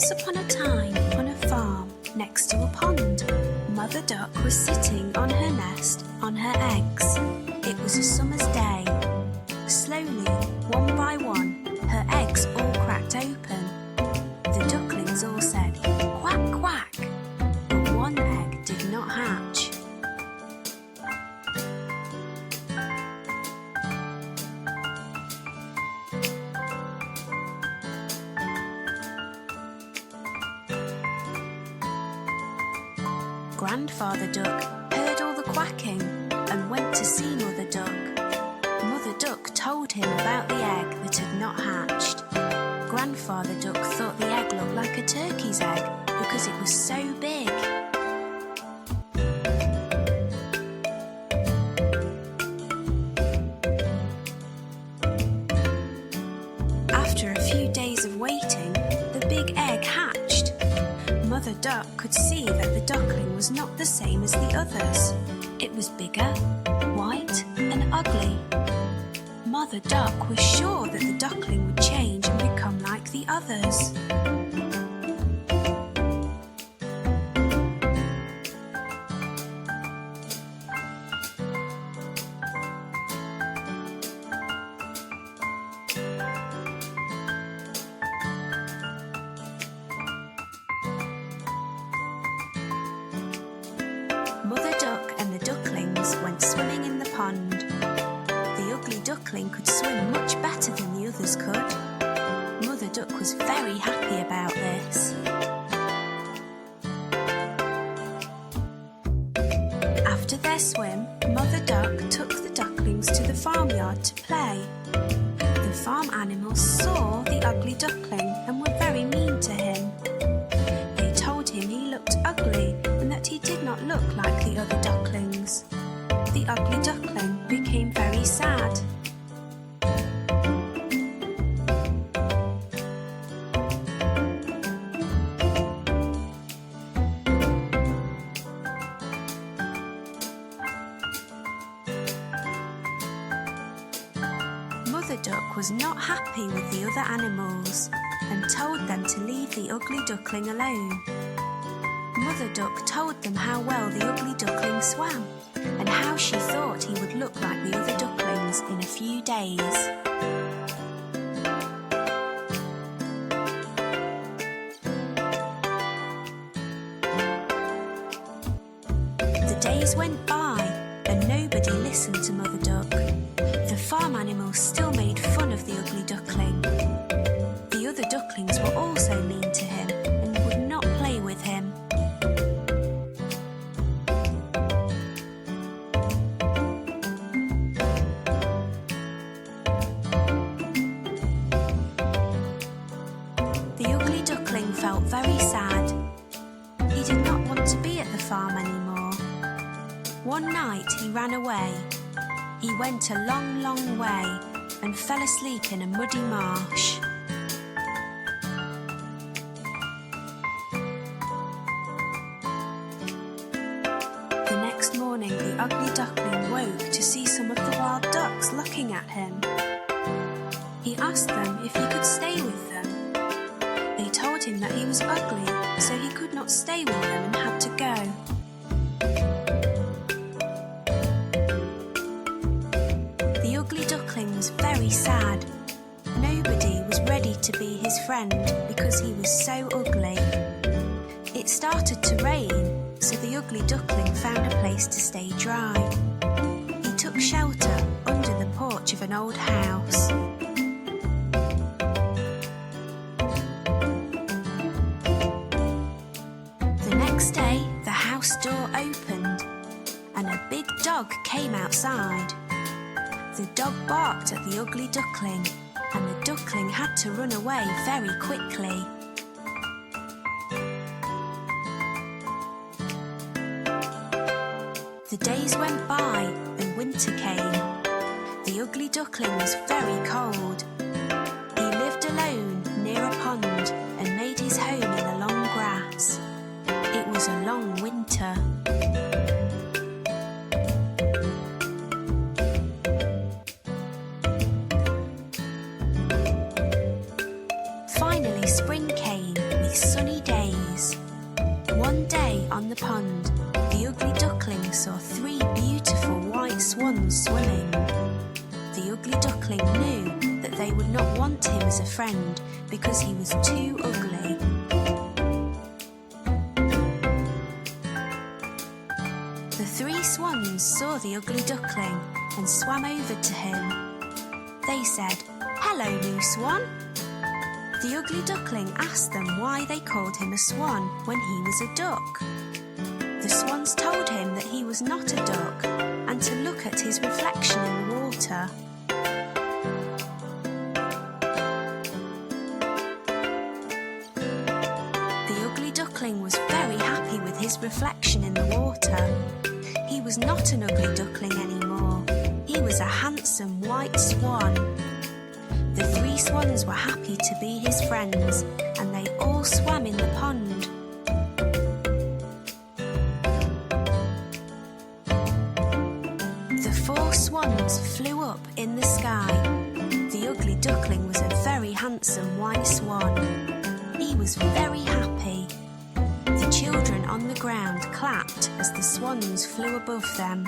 Once upon a time, on a farm next to a pond, Mother Duck was sitting on her nest on her eggs. It was a summer's day. Slowly, one by one, her eggs all cracked open. The ducklings all said, "Quack, quack," but one egg did not hatch. Grandfather Duck heard all the quacking and went to see Mother Duck. Mother Duck told him about the egg that had not hatched. Grandfather Duck thought the egg looked like a turkey's egg because it was so big. After a few days of waiting, the big egg hatched. Mother Duck could see that the duckling was not the same as the others. It was bigger, white and ugly. Mother Duck was sure that the duckling would change and become like the others. Mother Duck and the ducklings went swimming in the pond. The ugly duckling could swim much better than the others could. Mother Duck was very happy about this. After their swim, Mother Duck took the ducklings to the farmyard to play. The farm animals saw the ugly duckling and were very mean to him. They told him he looked ugly and that he did not look like the other ducklings. The ugly duckling became very sad. Mother Duck was not happy with the other animals and told them to leave the ugly duckling alone. Mother Duck told them how well the ugly duckling swam and how she thought he would look like the other ducklings in a few days. The days went by and nobody listened to Mother Duck. The farm animals still made fun of the ugly duckling. The other ducklings were also mean to him and would not play with him. The ugly duckling felt very sad. He did not want to be at the farm anymore. One night he ran away. He went a long, long way and fell asleep in a muddy marsh. The next morning, the ugly duckling woke to see some of the wild ducks looking at him. He asked them if he could stay with them. They told him that he was ugly, so he could not stay with them and had to go. The ugly duckling was very sad. Nobody was ready to be his friend because he was so ugly. It started to rain, so the ugly duckling found a place to stay dry. He took shelter under the porch of an old house. The next day, the house door opened and a big dog came outside. The dog barked at the ugly duckling, and the duckling had to run away very quickly. The days went by and winter came. The ugly duckling was very cold. He lived alone near a pond and made his home in the long grass. It was a long winter. Finally, spring came with sunny days. One day on the pond, the ugly duckling saw 3 beautiful white swans swimming. The ugly duckling knew that they would not want him as a friend because he was too ugly. The 3 swans saw the ugly duckling and swam over to him. They said, "Hello, new swan." The ugly duckling asked them why they called him a swan when he was a duck. The swans told him that he was not a duck and to look at his reflection in the water. The ugly duckling was very happy with his reflection in the water. He was not an ugly duckling anymore. He was a handsome white swan. The 3 swans were happy to be his friends, and they all swam in the pond. The 4 swans flew up in the sky. The ugly duckling was a very handsome white swan. He was very happy. The children on the ground clapped as the swans flew above them.